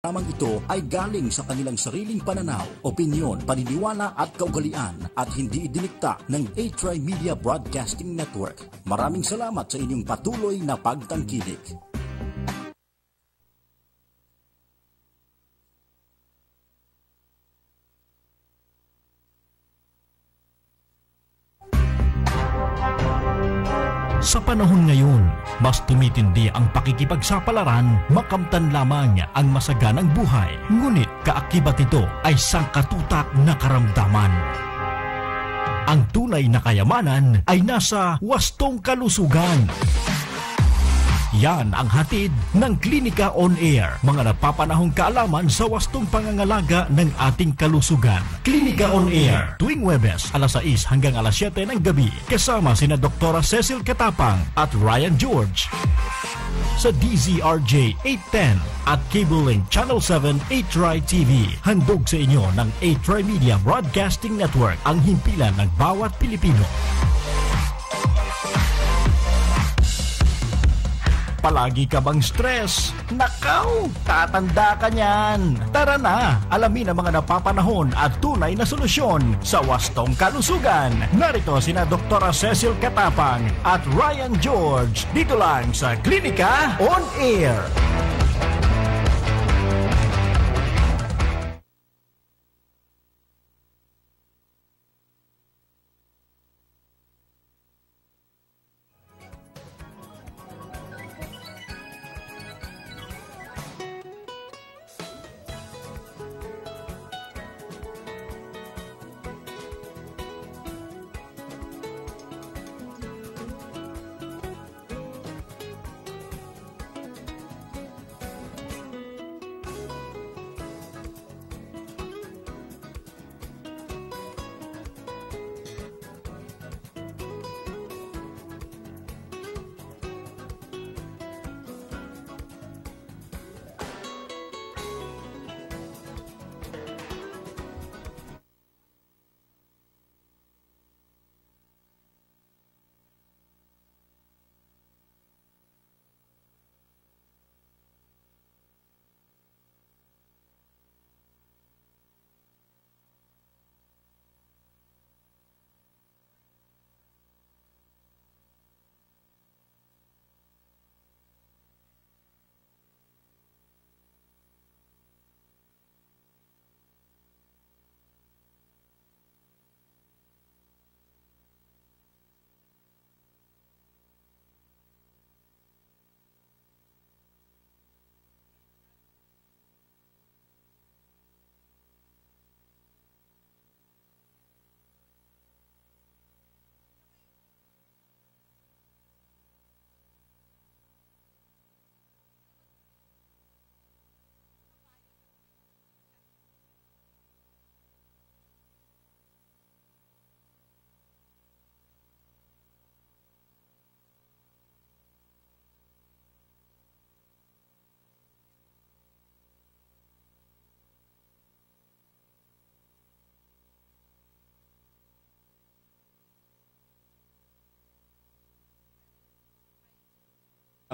Programang ito ay galing sa kanilang sariling pananaw, opinyon, paniniwala at kaugalian at hindi idinikta ng A-Tri Media Broadcasting Network. Maraming salamat sa inyong patuloy na pagtangkilik. Sa panahon ngayon, mas tumitindi ang pakikipagsapalaran, makamtan lamang ang masaganang buhay. Ngunit kaakibat ito ay sangkatutak na karamdaman. Ang tunay na kayamanan ay nasa wastong kalusugan. Yan ang hatid ng Klinika On Air, mga napapanahong kaalaman sa wastong pangangalaga ng ating kalusugan. Klinika On Air, tuwing Huwebes, alas 6 hanggang alas 7 ng gabi, kasama sina Dr. Cecil Katapang at Ryan George. Sa DZRJ 810 at Cable Link Channel 7 A-Tri TV. Handog sa inyo ng A-Tri Media Broadcasting Network, ang himpilan ng bawat Pilipino. Palagi ka bang stress? Nakaw, tatanda ka niyan. Tara na, alamin ang mga napapanahon at tunay na solusyon sa wastong kalusugan. Narito sina Dr. Cecil Katapang at Ryan George. Dito lang sa Klinika On Air.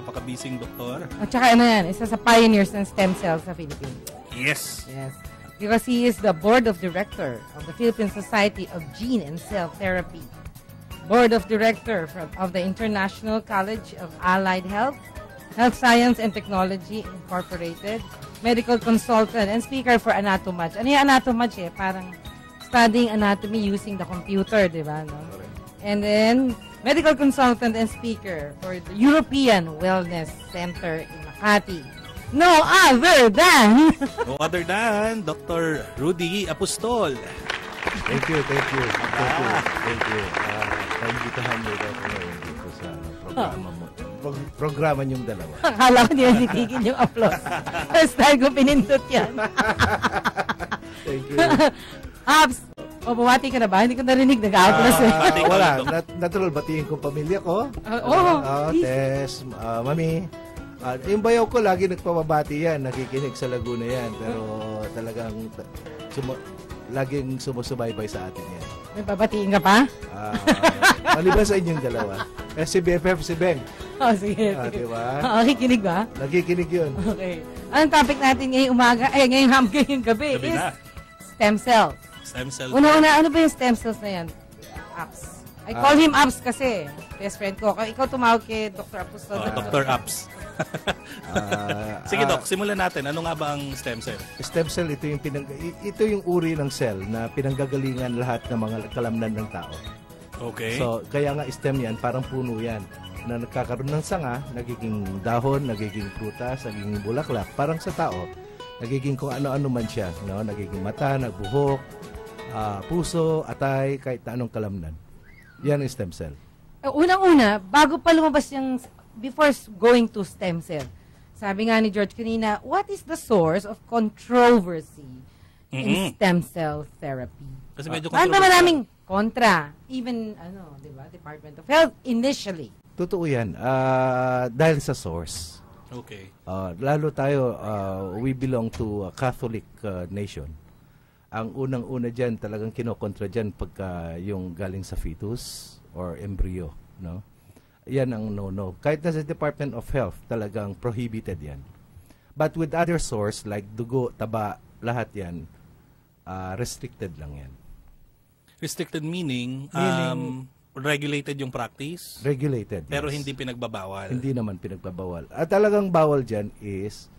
Napaka-busy doktor. At saka ano yan, isa sa pioneers ng stem cells sa Philippines. Yes. Yes. Because he is the board of director of the Philippine Society of Gene and Cell Therapy, board of director of the International College of Allied Health, Health Science and Technology Incorporated, medical consultant, and speaker for Anatomage. Ano yung Anatomage eh? Parang studying anatomy using the computer, di ba? No? And then, medical consultant and speaker for the European Wellness Center in Makati. No other than Dr. Rudy Apostol. Thank you. Thank you. Naimbitahan mo ako ngayon dito sa programa mo. Programa niyong dalawa. Akala ko niya titigin yung applause. First time ko pinindot yan. Thank you. Abs, bumati ka na ba? Hindi ko narinig. Nag-applause eh. Wala. Natural, batiin ko pamilya ko. Tess, Mami. Yung bayaw ko, lagi nagpapabati yan. Nakikinig sa Laguna yan. Pero talagang laging sumusubaybay sa atin yan. May babatiin ka pa? Maliban sa inyong dalawa. Si BFF, si Beng. Sige. Diba? Nakikinig ba? Nakikinig yun. Okay. Ang topic natin ngayong umaga, ngayong gabi Gabi is na. stem cells. Stem cell. Una, ano ba yung stem cells na yan? Apps. I call him Apps kasi. Best friend ko. Ikaw tumawag kay Dr. Apostol. Dr. Apps. Sige, Doc, simulan natin. Ano nga ba ang stem cell? Stem cell, ito yung uri ng cell na pinanggagalingan lahat ng mga kalamnan ng tao. Okay. So, kaya nga stem yan, parang puno yan. Na nagkakaroon ng sanga, nagiging dahon, nagiging prutas, nagiging bulaklak. Parang sa tao, nagiging kung ano-ano man siya. No? Nagiging mata, nagbuhok, puso, atay, kahit na anong kalamnan. Yan ang stem cell. Unang-una, bago pa lumabas yung, before going to stem cell, sabi nga ni George kanina, what is the source of controversy in stem cell therapy? Kasi medyo maraming kontra. Even, di ba, Department of Health initially. Totoo yan. Dahil sa source. Okay. Lalo tayo, we belong to a Catholic nation. Ang unang-una dyan, talagang kinokontra dyan pagka yung galing sa fetus or embryo. No? Yan ang no-no. Kahit na sa Department of Health, talagang prohibited yan. But with other source, like dugo, taba, lahat yan, restricted lang yan. Restricted meaning regulated yung practice? Regulated, pero yes. Hindi pinagbabawal? Hindi naman pinagbabawal. At talagang bawal dyan is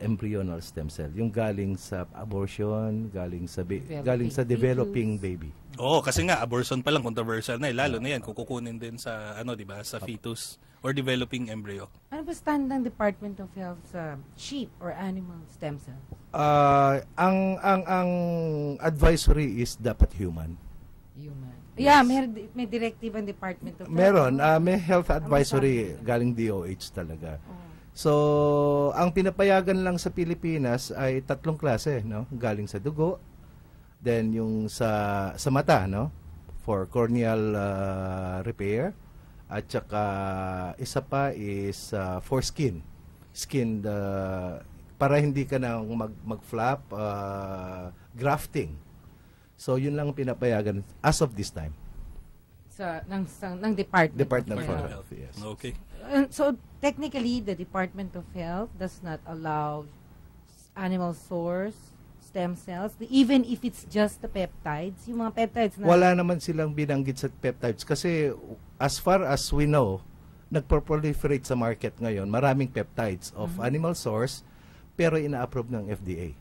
embryonal stem cell. Yung galing sa abortion, galing sa developing baby. Oo, kasi nga abortion pa lang controversial na lalo na yan kung kukunin din sa di ba, sa fetus or developing embryo. Ano ba stand ng Department of Health sa sheep or animal stem cells? Ang advisory is dapat human. Human. Yeah, may directive ang Department of Health. Meron, may health advisory galing DOH talaga. So, ang pinapayagan lang sa Pilipinas ay 3 klase, no? Galing sa dugo, then yung sa mata, no? For corneal repair, at saka isa pa is for skin. Skin, para hindi ka na mag-flap, grafting. So, yun lang pinapayagan as of this time. Ng Department of Health, yes. Okay. So, technically, the Department of Health does not allow animal source stem cells, even if it's just the peptides, yung mga peptides na... Wala naman silang binanggit sa peptides kasi as far as we know, nagproliferate sa market ngayon, maraming peptides of animal source, pero ina-approve ng FDA.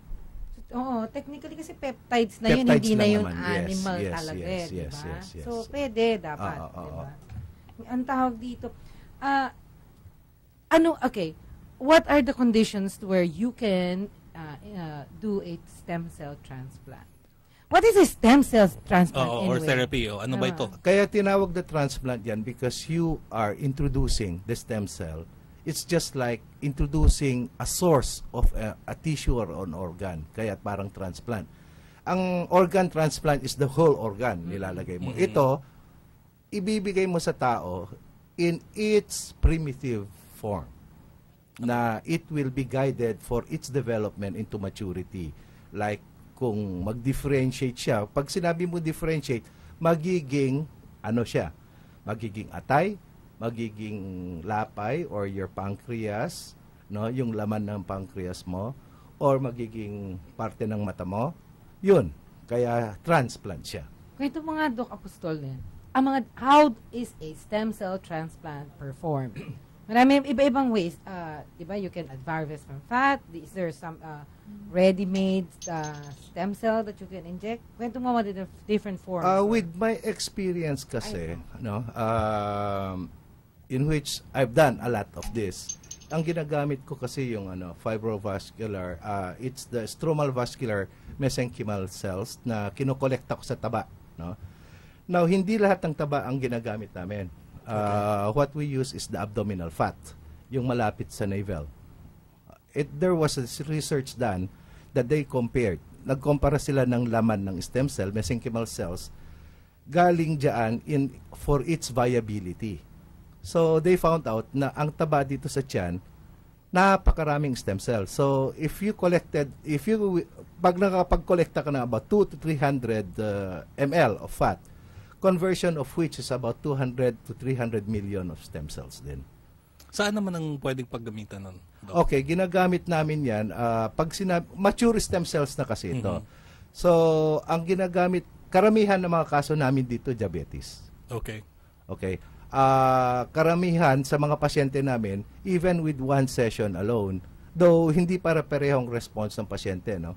Oo, technically kasi peptides na yun, hindi na yun naman. animal yes, talaga, yes, diba? yes. So, pwede, dapat, diba? Ang tawag dito, what are the conditions where you can do a stem cell transplant? What is a stem cell transplant anyway? Or therapy, ano ba ito? Kaya tinawag na transplant yan because you are introducing the stem cell. It's just like introducing a source of a tissue or an organ. Kaya parang transplant. Ang organ transplant is the whole organ nilalagay mo. Ito, ibibigay mo sa tao in its primitive form na it will be guided for its development into maturity. Like kung mag-differentiate siya, pag sinabi mo differentiate, magiging siya? Magiging atay, magiging lapay or your pancreas, no, yung laman ng pancreas mo, or magiging parte ng mata mo. Yun, kaya transplant siya. Kwento mga Doc Apostol yan. How is a stem cell transplant performed? Marami iba-ibang ways. Diba, you can add harvest from fat. Is there some ready-made stem cell that you can inject? Kwento mo mga different forms. With my experience kasi, in which I've done a lot of this. Ang ginagamit ko kasi yung fibrovascular, it's the stromal vascular mesenchymal cells na kinokolekta ko sa taba, no? Now, hindi lahat ng taba ang ginagamit namin. What we use is the abdominal fat, yung malapit sa navel. There was a research done that they compared. Nagkumpara sila ng laman ng stem cell, mesenchymal cells, galing dyan for its viability. So, they found out na ang taba dito sa tiyan, napakaraming stem cells. So, pag nakapag-kolekta ka na about 200 to 300 ml of fat, conversion of which is about 200 to 300 million of stem cells din. Saan naman ang pwedeng paggamitan nun? Doc? Okay, ginagamit namin yan. Pag mature stem cells na kasi ito. So, ang ginagamit, karamihan ng mga kaso namin dito, diabetes. Okay. Okay. Karamihan sa mga pasyente namin, even with one session alone, though hindi para parehong response ng pasyente, no?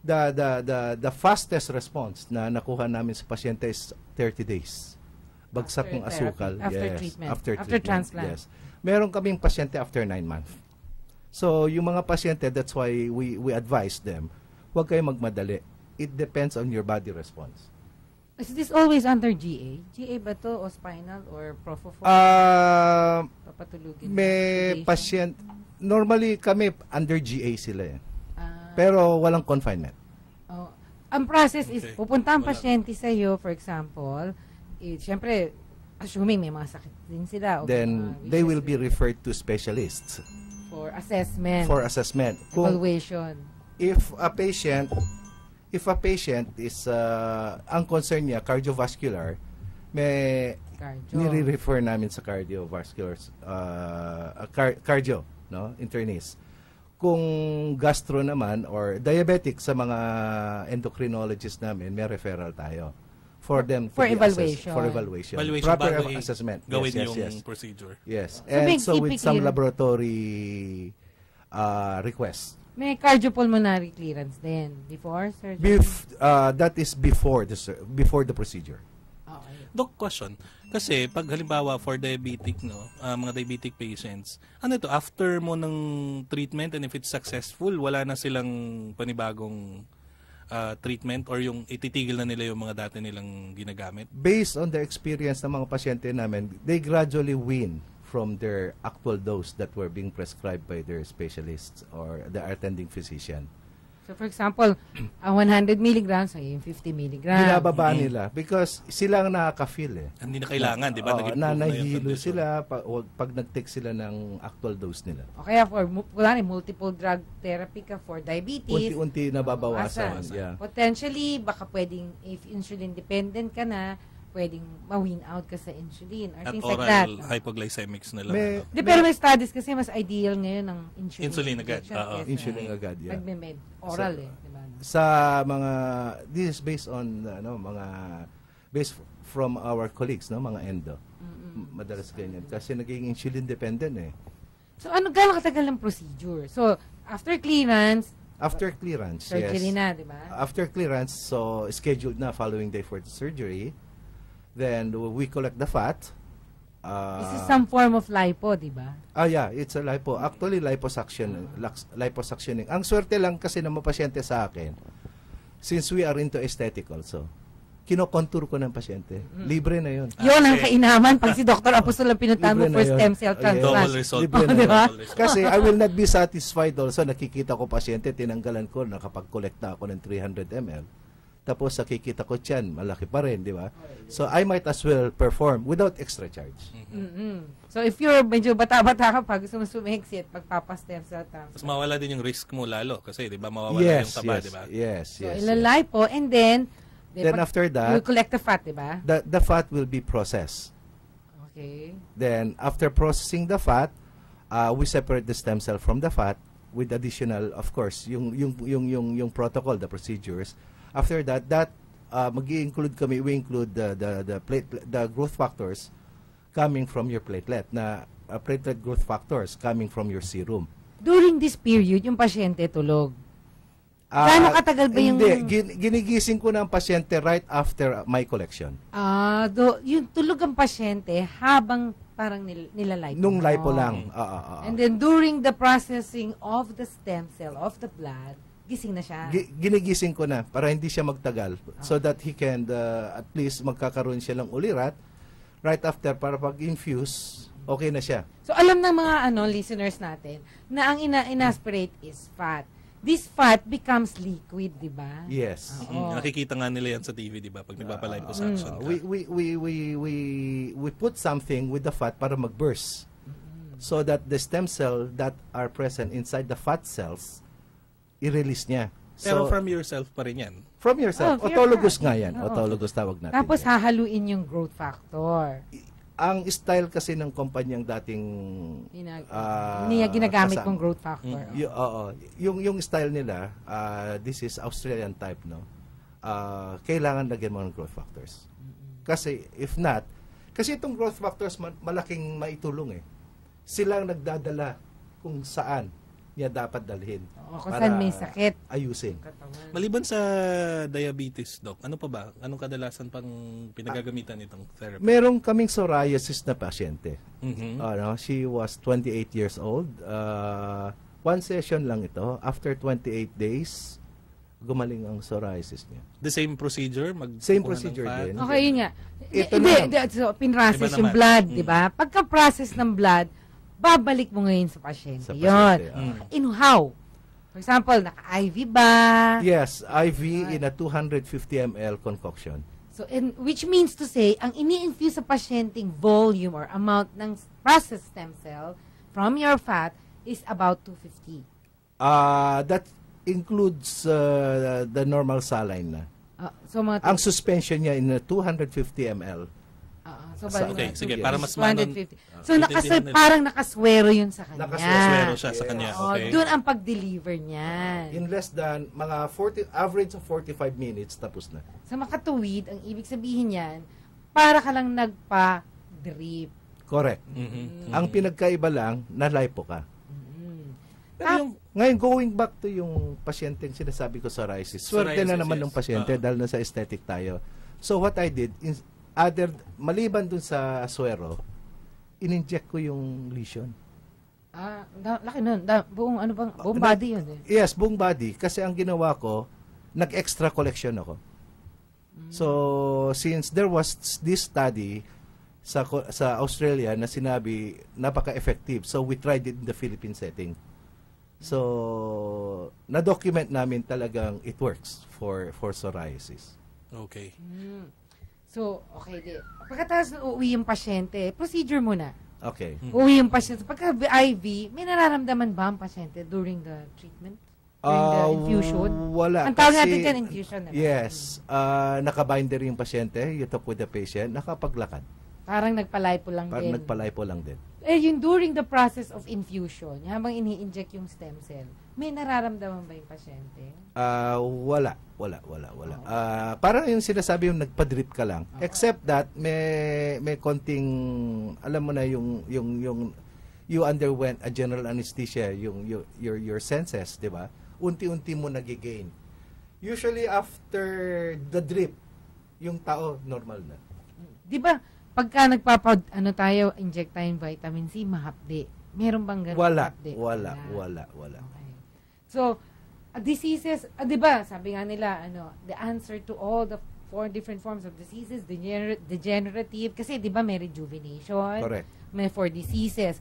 The fastest response na nakuha namin sa pasyente is 30 days. Bagsak ng asukal. After yes. treatment. After transplant. Yes. Meron kaming pasyente after 9 months. So, yung mga pasyente, that's why we advise them, huwag kayong magmadali. It depends on your body response. Is this always under GA? GA ba to o spinal or propofol? Papatulugin. May patient, normally kami under GA sila eh. Pero walang confinement. Oh. Ang process is, Okay. pupunta ang Wala. pasyente sa iyo, for example, siyempre, assuming may mga sakit din sila. O Then, mga they wishes will be referred to specialists for assessment, for assessment. Kung evaluation. if a patient is, ang concern niya, cardiovascular, may Cardio. nire-refer namin sa cardiovascular, cardio, no? Internist. Kung gastro naman or diabetic sa mga endocrinologist namin, may referral tayo for them to For be evaluation. assessed, for evaluation. Evaluation Proper bago assessment. gawin yes, yung yes. procedure. Yes. So, And may so with some typically- laboratory requests. May cardiopulmonary clearance din before surgery? That is before the procedure. Okay. Doc, question. Kasi pag halimbawa for diabetic, no, mga diabetic patients, ano ito, after mo ng treatment and if it's successful, wala na silang panibagong treatment or yung ititigil na nila yung mga dati nilang ginagamit? Based on the experience ng mga pasyente namin, they gradually wean from their actual dose that were being prescribed by their specialists or the attending physician. So for example, ang 100 milligrams ay yung 50 milligrams. Binababa nila because sila ang nakaka-feel eh. Hindi na kailangan, di ba? Oo, Nag-improve na na yung nahihilo condition. sila pag nag-take sila ng actual dose nila. O kaya for multiple drug therapy ka for diabetes, Unti-unti nababawasan. bawasan. Yeah. Potentially, baka pwedeng, if insulin dependent ka na, pwedeng ma-wean out ka sa insulin or At things like that. oral hypoglycemics na lang. May- ano? Di, pero may studies kasi mas ideal ngayon ng insulin. Insulin agad, injection oo. kesa Insulin agad, yeah. Pag-med, oral So, diba? Sa mga, this is based on based from our colleagues, no, mga endo. Madalas ganyan kasi naging insulin dependent eh. So gaano katagal ng procedure? So after clearance, After clearance, surgery yes. na, di ba? After clearance, so scheduled na following day for the surgery. Then we collect the fat. This is some form of lipo, di ba? Yeah, it's a lipo. Actually, liposuctioning. Ang swerte lang kasi ng mga pasyente sa akin, since we are into aesthetic also, kinokontour ko ng pasyente. Libre na yun. Yun ang kainaman pag si Dr. Apostol ang pinuntahan mo Libre for na yun. stem cell Yes. transplant. Double result. Libre na Di ba? Double result. Kasi I will not be satisfied also. Nakikita ko pasyente, tinanggalan ko, nakapag-collect na ako ng 300 ml. Tapos nakikita ko tiyan, malaki pa rin, di ba? So I might as well perform without extra charge. So if you're medyo bata-bata ka pa, gusto mo sumexit, pagpapa-stem cell transplant. Mas mawala din yung risk mo lalo kasi 'di ba mawawala yung taba, 'di ba? Yes, So yes. ilalay po and then After you that, collect the fat, di ba? the fat will be processed. Okay. Then after processing the fat, we separate the stem cell from the fat with additional, of course, yung protocol, the procedures. After that, we include the growth factors coming from your platelet, platelet growth factors coming from your serum. During this period, yung pasyente tulog. Gaano katagal ba yung... Hindi, ginigising ko ng pasyente right after my collection. Yung tulog ang pasyente habang parang nilalay. Nung lipo lang. And then during the processing of the stem cell, of the blood, gising na siya. Ginigising ko na para hindi siya magtagal so that he can at least magkakaroon siya ng ulirat right after para pag-infuse, okay na siya. So alam ng mga listeners natin na ang inaspirate is fat. This fat becomes liquid, di ba? Yes. Nakikita nga nila yan sa TV, 'di ba? Pag nagpapa-liposuction ka. We put something with the fat para mag-burst so that the stem cell that are present inside the fat cells i-release niya. Pero So, from yourself pa rin yan. from yourself. Oh, Autologous from- nga yan. Oo. Autologous tawag natin. Tapos yan. hahaluin yung growth factor. ang style kasi ng kumpanyang dating ginagamit kong growth factor. Yung style nila, this is Australian type, no? Kailangan lagyan mo ng growth factors. Kasi if not, kasi itong growth factors malaking maitulong eh. Silang nagdadala kung saan niya dapat dalhin. Kung saan may sakit. Ayusin. Maliban sa diabetes, Doc, ano pa ba? Anong kadalasan pang pinagagamitan itong therapy? Meron kaming psoriasis na pasyente. Mhm. She was 28 years old. One session lang ito. After 28 days, gumaling ang psoriasis niya. The same procedure? Same procedure din. Okay, yun nga. Ito So, pinrocess Iba yung naman. blood, di ba? Pagka-process ng blood, babalik mo ngayon sa pasyente. Sa Yun. pasyente, In how? For example, naka-IV ba? Yes, IV in a 250 ml concoction. So, which means to say, ang ini-infuse sa pasyenteng volume or amount ng processed stem cell from your fat is about 250. That includes the normal saline na. So, mga Ang suspension niya in a 250 ml. so, Okay, sige, Yes. para mas 250. So, maintindihan nila. parang nakaswero yun sa kanya. Nakaswero siya sa kanya. Oh, Okay. doon ang pag-deliver niyan. In less than mga average of 45 minutes, tapos na. Sa makatuwid, ang ibig sabihin niyan, para ka lang nagpa-drip. Correct. Mhm. Ang pinagkaiba lang, na lipo ka. Pero yung Ngayon, going back to yung pasyenteng sinasabi ko psoriasis. Swerte na Psoriasis, naman yes. ng pasyente dahil nasa aesthetic tayo. So what I did, maliban dun sa swero, in-inject ko yung lesion. Laki nun. Buong body yun eh. Yes, buong body. Kasi ang ginawa ko, nag-extra collection ako. So, since there was this study sa Australia na sinabi napaka-effective, so we tried it in the Philippine setting. So, na-document namin talagang it works for psoriasis. okay. So, okay. Pagkatapos na uuwi yung pasyente, procedure muna. Okay. Uuwi yung pasyente. Pagka IV, may nararamdaman ba ang pasyente during the treatment? During the infusion? Wala. Ang tawag Kasi- natin dyan, infusion. Diba? Yes. Nakabinder yung pasyente, you talk with the patient, nakapaglakad. Parang nagpalipo lang Parang din. nagpalipo lang din. Yung during the process of infusion, habang ini-inject yung stem cell, may nararamdaman ba yung pasyente? Wala. Parang yung sinasabi yung nagpa-drip ka lang. Except that may konting, alam mo na yung you underwent a general anesthesia, your senses, 'di ba? Unti-unti mo nagigain. Usually after the drip, yung tao normal na. Di ba, pagka inject tayong vitamin C, mahapdi. Meron bang ganun? Wala. mahapdi? Okay. So, diseases, di ba, sabi nga nila, the answer to all the 4 different forms of diseases, degenerative, kasi di ba may rejuvenation, Correct. may 4 diseases.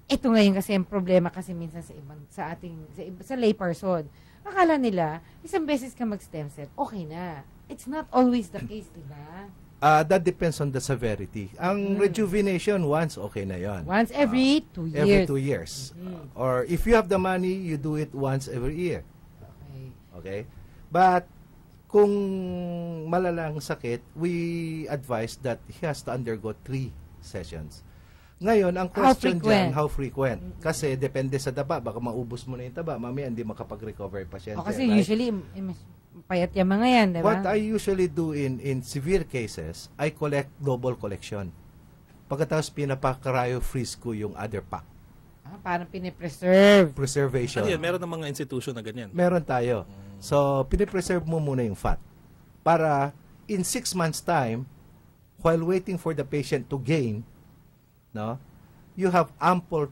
Ito ngayon kasi ang problema kasi minsan sa lay person. Akala nila, isang beses ka mag-stem cell, okay na. It's not always the case, di ba? That depends on the severity. Ang rejuvenation, once, okay na yon. Once every 2 years. Every 2 years. Or if you have the money, you do it once every year. Okay. Okay? But, kung malalang sakit, we advise that he has to undergo 3 sessions. Ngayon, ang question dyan, how frequent? Kasi depende sa taba. Baka maubos mo na yung taba. Mamaya hindi makapag-recover yung pasyente. Kasi right? usually, payat yung mga yan, di ba? What I usually do in severe cases, I collect double collection. Pagkatapos pinapa-cryo-freeze ko yung other pack. Parang pinipreserve. Preservation. Ano yan? Meron ng mga institution na ganyan. Meron tayo. So, pinipreserve mo muna yung fat. Para in 6 months' time, while waiting for the patient to gain, no, you have ample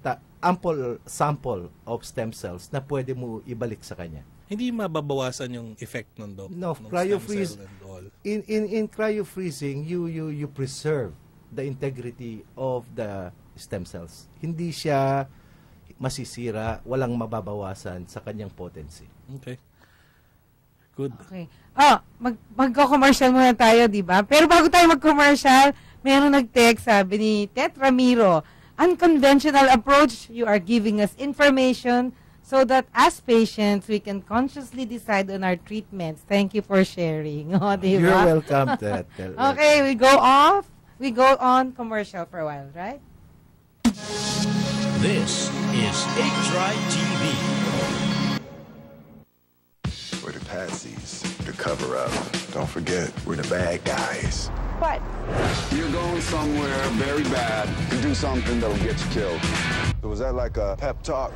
sample of stem cells na pwede mo ibalik sa kanya. Hindi mababawasan yung effect nun, Doc? No, nung cryo-freeze. stem cell and all. In cryo-freezing, you preserve the integrity of the stem cells. Hindi siya masisira, walang mababawasan sa kanyang potency. Okay. Good. Okay. Magko-commercial muna tayo, di ba? Pero bago tayo mag-commercial, meron nag-text, sabi ni Tet Ramiro, unconventional approach, you are giving us information so that as patients, we can consciously decide on our treatments. Thank you for sharing. O, di ba? You're welcome, Tet. Okay, we go off. we go on commercial for a while, right? This is 8Try TV. We're the patsies, the cover-up. Don't forget, we're the bad guys. What? You're going somewhere very bad to do something that'll get you killed. So was that like a pep talk?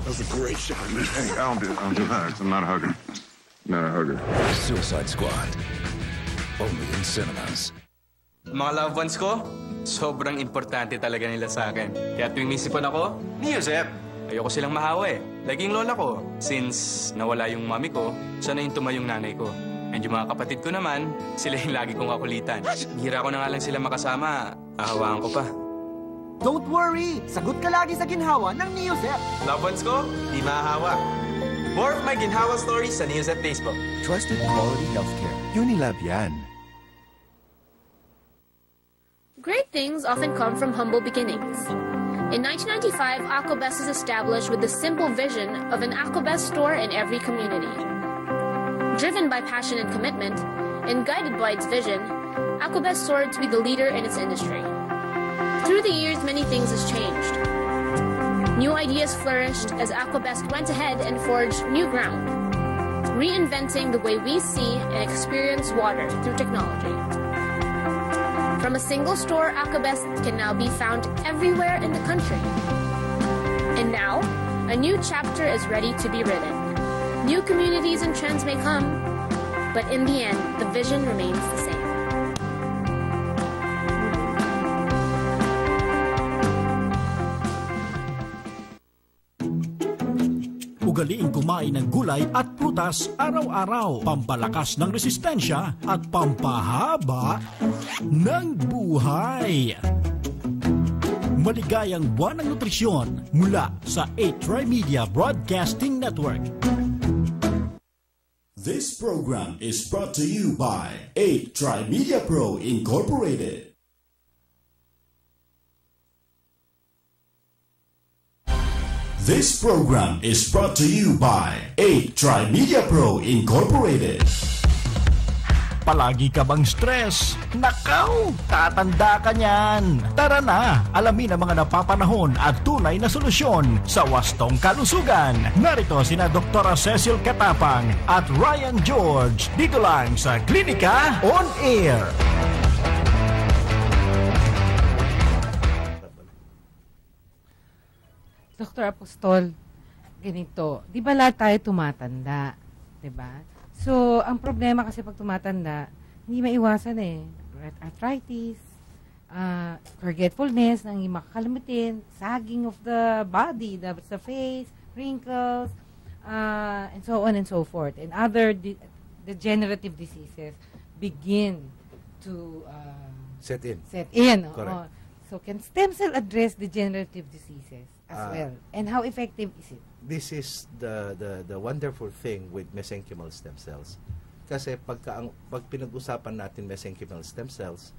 That was a great shot, man. Hey, I don't do hugs. I'm not a hugger. Not a hugger. Suicide Squad. Only in cinemas. Mga loved ones ko, sobrang importante talaga nila sa akin. Kaya tuwing may sipon ako, ni Josep. Ayoko silang mahawa eh. Laging lola ko. Since nawala yung mami ko, siya na yung tumayong nanay ko. And yung mga kapatid ko naman, sila yung lagi kong kakulitan. Hira ko na nga lang sila makasama, ahawaan ko pa. Don't worry! Sagot ka lagi sa ginhawa ng Neosep. Loved ones ko, di mahahawa. More of my ginhawa stories sa Neosep Facebook. Trusted quality healthcare. Unilab yan. Great things often come from humble beginnings. In 1995, Aquabest was established with the simple vision of an Aquabest store in every community. Driven by passion and commitment, and guided by its vision, Aquabest soared to be the leader in its industry. Through the years, many things has changed. New ideas flourished as Aquabest went ahead and forged new ground, reinventing the way we see and experience water through technology. From a single store, Aquabest can now be found everywhere in the country. And now, a new chapter is ready to be written. New communities and trends may come, but in the end, the vision remains the same. Ugaliing kumain ng gulay at prutas araw-araw, pampalakas ng resistensya at pampahaba ng buhay. Maligayang buwan ng nutrisyon mula sa 8Try Media Broadcasting Network. This program is brought to you by 8Try Media Pro Incorporated. This program is brought to you by 8Try Media Pro Incorporated. Palagi ka bang stress? Nakaw! Tatanda ka niyan! Tara na! Alamin ang mga napapanahon at tunay na solusyon sa wastong kalusugan. Narito sina Dr. Cecil Katapang at Ryan George. Dito lang sa Klinika On Air. Dr. Apostol, ganito, di ba lahat tayo tumatanda? Di ba? So, ang problema kasi pag tumatanda, hindi maiwasan eh. Arthritis, forgetfulness, nang makakalimutin, sagging of the body, the face, wrinkles, and so on and so forth. And other degenerative diseases begin to Set in. Correct. So, can stem cell address degenerative diseases as well? And how effective is it? This is the wonderful thing with mesenchymal stem cells. Kasi pag pinag-usapan natin mesenchymal stem cells,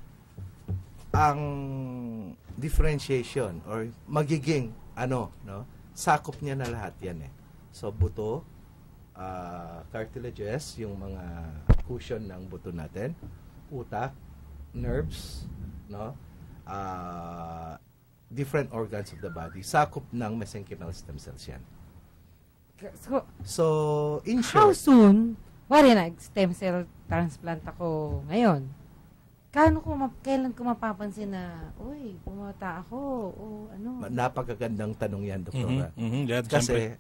ang differentiation or magiging sakop niya na lahat yan eh. So buto, cartilages, yung mga cushion ng buto natin, utak, nerves, different organs of the body, sakop ng mesenchymal stem cells yan. So in short, how soon, nag-stem cell transplant ako ngayon, kailan ko mapapansin na, pumata ako, o ano? Napakagandang tanong yan, Doktora. Yeah, kasi,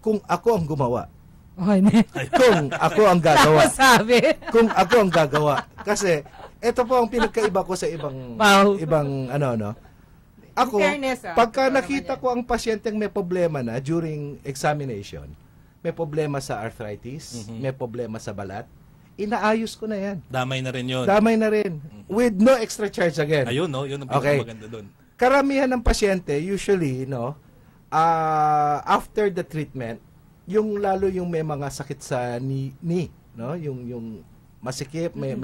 kung ako ang gumawa, kung ako ang gagawa, kung ako ang gagawa, kasi, ito po ang pinagkaiba ko sa ibang ako, pagka nakita ko ang pasyenteng may problema na during examination, may problema sa arthritis, may problema sa balat, inaayos ko na yan. Damay na rin yun. Damay na rin. With no extra charge again. Ayun, yun ang pinakamaganda doon. Karamihan ng pasyente, usually, after the treatment, lalo yung may mga sakit sa knee, yung masikip, may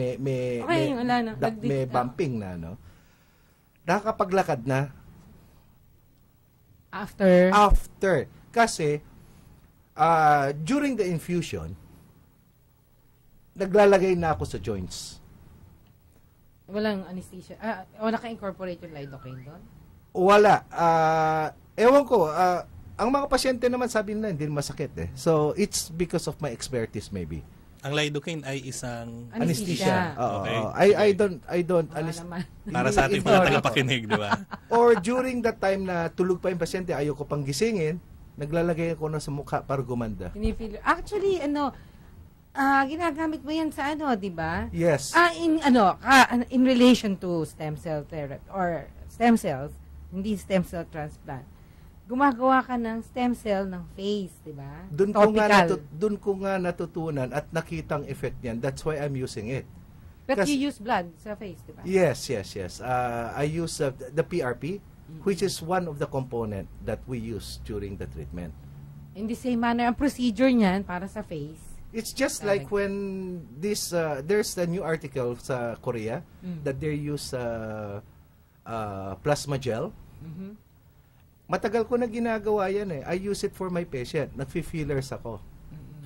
bumping na, nakakapaglakad na, After. Kasi, during the infusion, naglalagay na ako sa joints. Walang anesthesia. O naka-incorporate yung lidocaine doon? Wala. Ewan ko, ang mga pasyente naman sabi nila hindi masakit eh. So, it's because of my expertise maybe. Ang lidocaine ay isang anesthesia. Okay. I don't para sa ating mga tagapakinig, di ba? Or during that time na tulog pa yung pasyente, ayoko pang gisingin, naglalagay ako na sa mukha para gumanda. Actually, ginagamit mo yan sa di ba? Yes. In relation to stem cell therapy or stem cells, hindi stem cell transplant. Gumagawa ka ng stem cell ng face, di ba? Doon ko nga natutunan at nakitang effect niyan. That's why I'm using it. But you use blood sa face, di ba? Yes. I use the PRP, which is one of the component that we use during the treatment. In the same manner, ang procedure niyan para sa face. It's just like when there's a new article sa Korea that they use plasma gel. Matagal ko na ginagawa yan eh. I use it for my patient. Nagfi-fillers ako.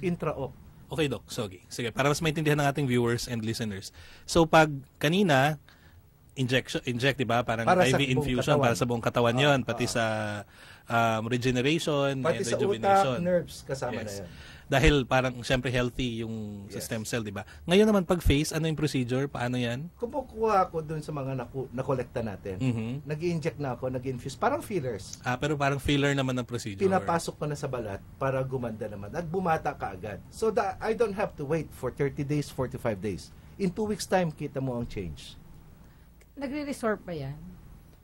Intra-op. Okay, Doc. Sige, para mas maintindihan ng ating viewers and listeners. So, pag kanina, inject, di ba? Parang para IV infusion para sa buong katawan yon, pati sa regeneration, pati and sa rejuvenation. utak, nerves, kasama na yan. Dahil parang siyempre healthy yung stem cell, di ba? Ngayon naman pag face, ano yung procedure? Paano yan? Kumukuha ako dun sa mga nakolekta natin. Nag-i-inject na ako, nag-infuse. Parang fillers. Pero parang filler naman ng procedure. Pinapasok ko na sa balat para gumanda naman. At bumata ka agad. So I don't have to wait for 30 days, 45 days. In 2 weeks time, kita mo ang change. Nagre-resorb ba yan?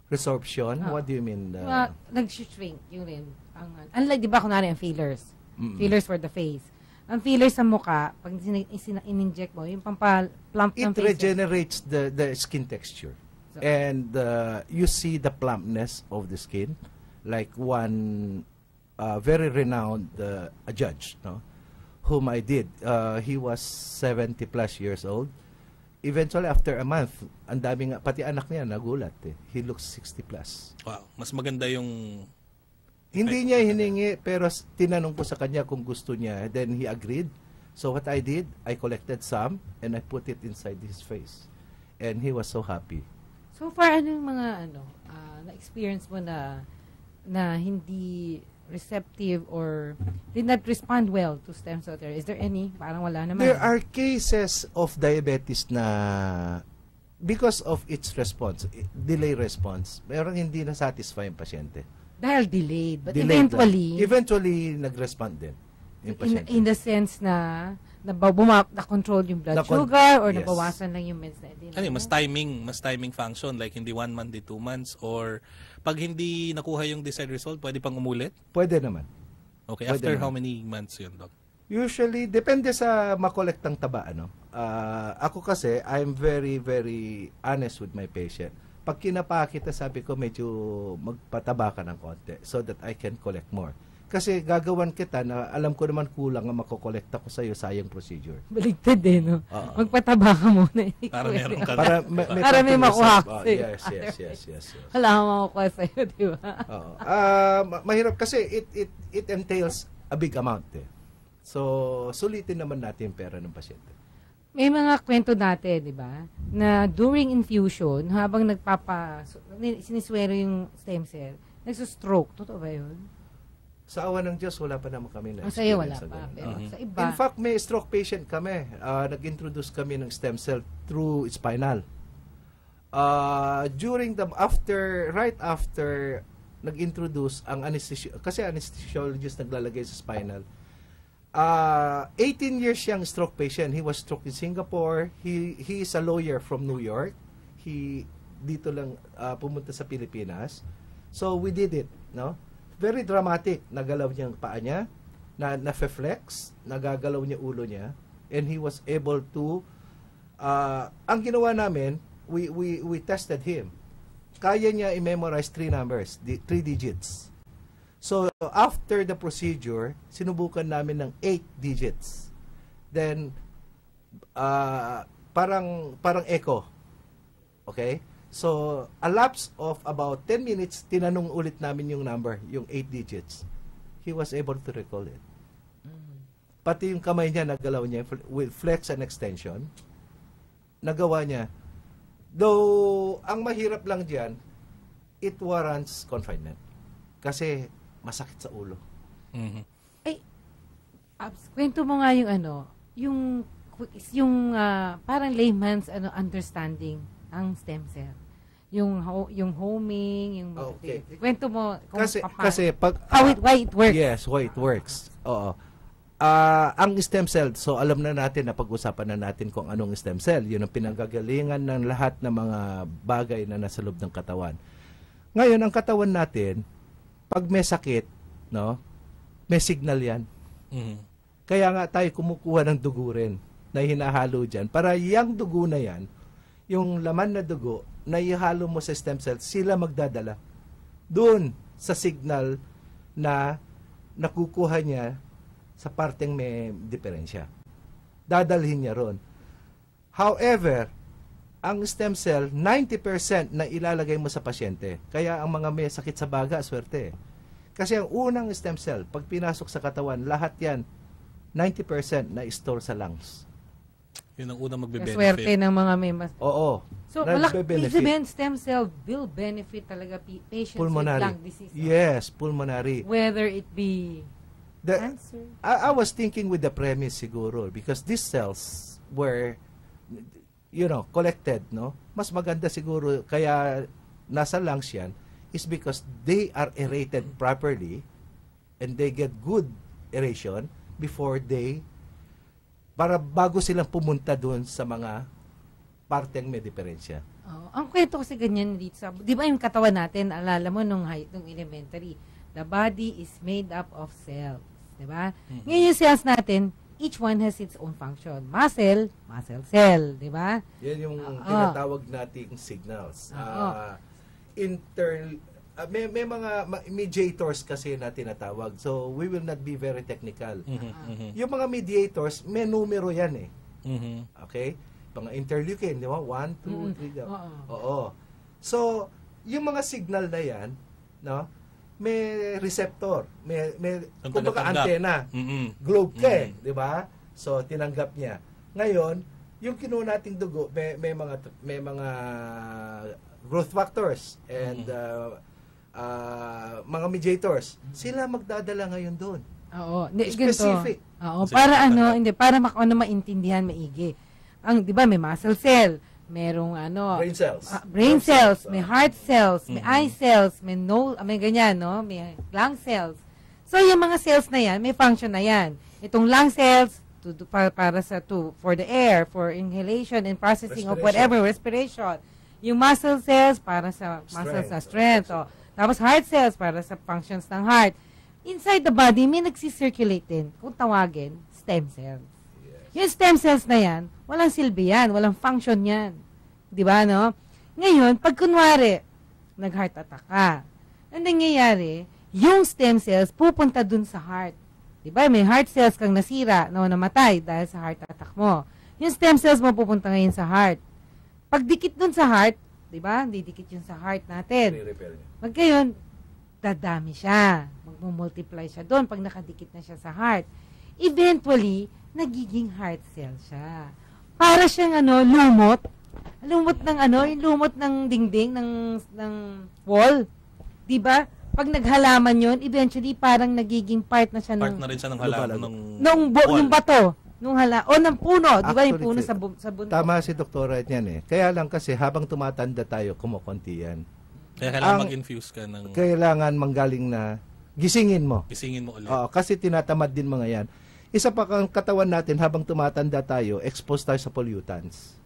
Resorption? What do you mean? Nag-shrink yung rin. Unlike, di ba, kunwari ang fillers. Fillers for the face. Ang fillers sa mukha, pag in-inject mo, yung plump ng face. It regenerates the skin texture. So, and you see the plumpness of the skin. Like one very renowned a judge, whom I did. He was 70 plus years old. Eventually, after a month, ang dami nga, pati anak niya nagulat eh. He looks 60 plus. Wow, mas maganda yung... Hindi niya hiningi, pero tinanong ko sa kanya kung gusto niya. Then he agreed. So what I did, I collected some and I put it inside his face. And he was so happy. So far, anong mga na-experience mo na hindi receptive or did not respond well to stem cell therapy? Is there any? Parang wala naman. There are cases of diabetes na because of its response, delay response, pero hindi na satisfy yung pasyente. Dahil delayed. But eventually, nag-respond din. In the sense na na-control yung blood sugar or nabawasan lang yung meds na din. Mas timing function. Like hindi 1 month, 2 months. Or pag hindi nakuha yung desired result, pwede pang umulit? Pwede naman. Okay. After how many months yun, Doc? Usually, depende sa makolektang taba. Ako kasi, I'm very, very honest with my patient. Pag kinapakita, sabi ko, medyo magpataba ka ng konti so that I can collect more. Kasi gagawan kita na alam ko naman kulang ang makokolekta ko sa'yo, sayang procedure. Baligtad no? Magpataba ka muna. Para meron ka. Para may makuha ko sa'yo. Yes. Wala kang makukuha sa'yo, di ba? Mahirap kasi it entails a big amount eh. So, sulitin naman natin yung pera ng pasyente. May mga kwento dati, di ba, na during infusion, habang siniswero yung stem cell, nagsustroke. Totoo ba yun? Sa awa ng Diyos, wala pa naman kami na. Sa iyo, wala pa. Pero sa iba. In fact, may stroke patient kami. Nag-introduce kami ng stem cell through spinal. Right after nag-introduce ang kasi anesthesiologist naglalagay sa spinal, 18 years siyang stroke patient. He was stroke in Singapore. He is a lawyer from New York. He dito lang pumunta sa Pilipinas. So we did it, Very dramatic. Nagalaw niya ang paa niya, na-flex, nagagalaw niya ulo niya, and he was able to ang ginawa namin, we tested him. Kaya niya i-memorize 3 numbers, 3 digits. So, after the procedure, sinubukan namin ng 8 digits. Then, parang echo. Okay? So, a lapse of about 10 minutes, tinanong ulit namin yung number, yung 8 digits. He was able to recall it. Pati yung kamay niya, nagalaw niya with flex and extension. Nagawa niya. Though, ang mahirap lang dyan, it warrants confinement. Kasi, masakit sa ulo. Ay, kwento mo nga yung parang layman's understanding ang stem cell. Yung homing, yung kwento mo kung kasi pag why it works. Yes, why it works. Oo. Ang stem cell, so alam na natin na pag-usapan na natin kung anong stem cell. Yun ang pinanggagalingan ng lahat ng mga bagay na nasa loob ng katawan. Ngayon, ang katawan natin, pag may sakit, no, may signal yan. Kaya nga tayo kumukuha ng dugo rin na hinahalo dyan. Para yung dugo na yan, yung laman na dugo, na ihalo mo sa stem cell, sila magdadala doon sa signal na nakukuha niya sa parteng may diferensya. Dadalhin niya ron. However, ang stem cell, 90% na ilalagay mo sa pasyente. Kaya ang mga may sakit sa baga, swerte. Kasi ang unang stem cell, pag pinasok sa katawan, lahat yan, 90% na store sa lungs. Yun ang unang magbe-benefit. Swerte ng mga may mas... Oo. So, malaki stem cell will benefit talaga patients pulmonary. with lung disease. Yes, pulmonary. Whether it be cancer. I was thinking with the premise siguro because these cells were, collected, no? Mas maganda siguro kaya nasa lungs yan is because they are aerated properly and they get good aeration before para bago silang pumunta doon sa mga parteng may diferensya. Ang kwento kasi ganyan dito sa, di ba yung katawan natin, alala mo nung elementary, the body is made up of cells, di ba? Ngayon yung cells natin, each one has its own function. Muscle cell, di ba? Yan yung tinatawag nating signals. May mga mediators kasi na tinatawag. So, we will not be very technical. Yung mga mediators, may numero yan eh. Okay? Mga interleukin, di ba? 1, 2, 3. Oo. So, yung mga signal na yan, no? May receptor. May kumbaga antena. Globe ka eh, di ba? So, tinanggap niya. Ngayon, yung kinuha nating dugo, may mga growth factors and mga mediators, sila magdadala ngayon doon. Oo, specific. Oo, para para maintindihan maigi. Ang 'di ba may muscle cell, merong brain cells, may heart cells, may eye cells, may ganyan, no? May lung cells. So yung mga cells na yan, may function na yan. Itong lung cells for the air, for inhalation and processing of whatever respiration. Yung muscle cells para sa muscles na strength. Tapos heart cells para sa functions ng heart. Inside the body, may nagsisirculate din. Kung tawagin, stem cells. Yes. Yung stem cells na yan, walang silbi yan, walang function yan. Di ba, no? Ngayon, pag kunwari, nag-heart attack ka, ang nangyayari, yung stem cells pupunta dun sa heart. Di ba? May heart cells kang nasira, namatay dahil sa heart attack mo. Yung stem cells mo pupunta ngayon sa heart. Pag dikit dun sa heart, di ba? Didikit yun sa heart natin. Magkayon, dadami siya. Magmumultiply siya doon pag nakadikit na siya sa heart. Eventually, nagiging heart cell siya. Para siyang lumot. Lumot ng yung lumot ng dingding ng wall. 'Di ba? Pag naghalaman 'yon, eventually parang nagiging part na siya part na rin siya ng halaman ng bato. Ng puno, di ba yung puno sa bundok? Tama si Doktora yan eh. Kaya lang kasi habang tumatanda tayo, kumukunti yan. Kaya kailangan mag-infuse ka ng... Kailangan manggaling na gisingin mo. Gisingin mo ulit. Kasi tinatamad din mga yan. Isa pa kang katawan natin habang tumatanda tayo, exposed tayo sa pollutants.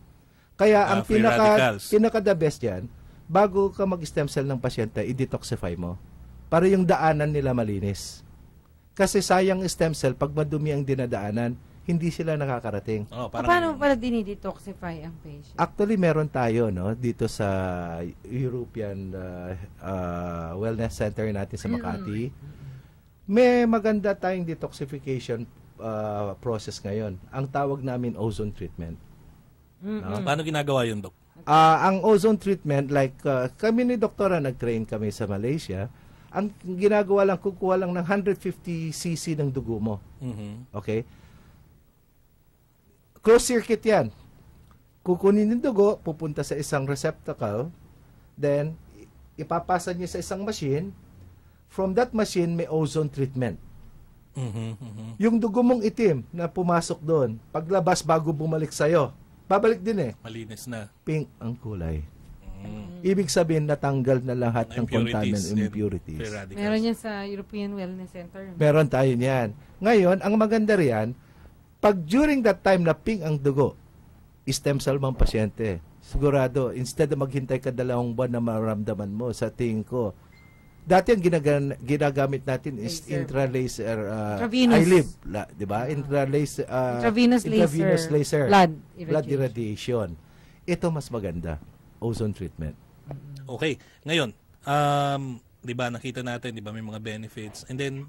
Kaya ang pinaka the best yan, bago ka mag-stem cell ng pasyente, i-detoxify mo. Para yung daanan nila malinis. Kasi sayang stem cell, pag madumi ang dinadaanan, hindi sila nakakarating. Paano pala dinidetoxify ang patient? Actually, meron tayo dito sa European Wellness Center natin sa Makati. May maganda tayong detoxification process ngayon. Ang tawag namin ozone treatment. Paano ginagawa yun, Dok? Ang ozone treatment, like kami ni doktora, nag-train kami sa Malaysia, ang ginagawa lang, kukuha lang ng 150 cc ng dugo mo. Okay? Closed circuit yan. Kukunin yung dugo, pupunta sa isang receptacle, then ipapasa niya sa isang machine. From that machine, may ozone treatment. Yung dugo mong itim na pumasok doon, paglabas bago bumalik sa'yo, babalik din eh. Malinis na. Pink ang kulay. Ibig sabihin, natanggal na lahat ng contaminants and impurities. Meron yan sa European Wellness Center. Meron tayo niyan. Ngayon, ang maganda riyan, pag during that time na pink ang dugo, stem cell mang pasyente, sigurado, instead na maghintay ka 2 buwan na maramdaman mo, sa tingin ko, dati ang ginagamit natin is intralaser eyelid, di ba? Intravenous laser. Blood irradiation. Ito mas maganda, ozone treatment. Okay. Ngayon, di ba nakita natin, di ba may mga benefits. And then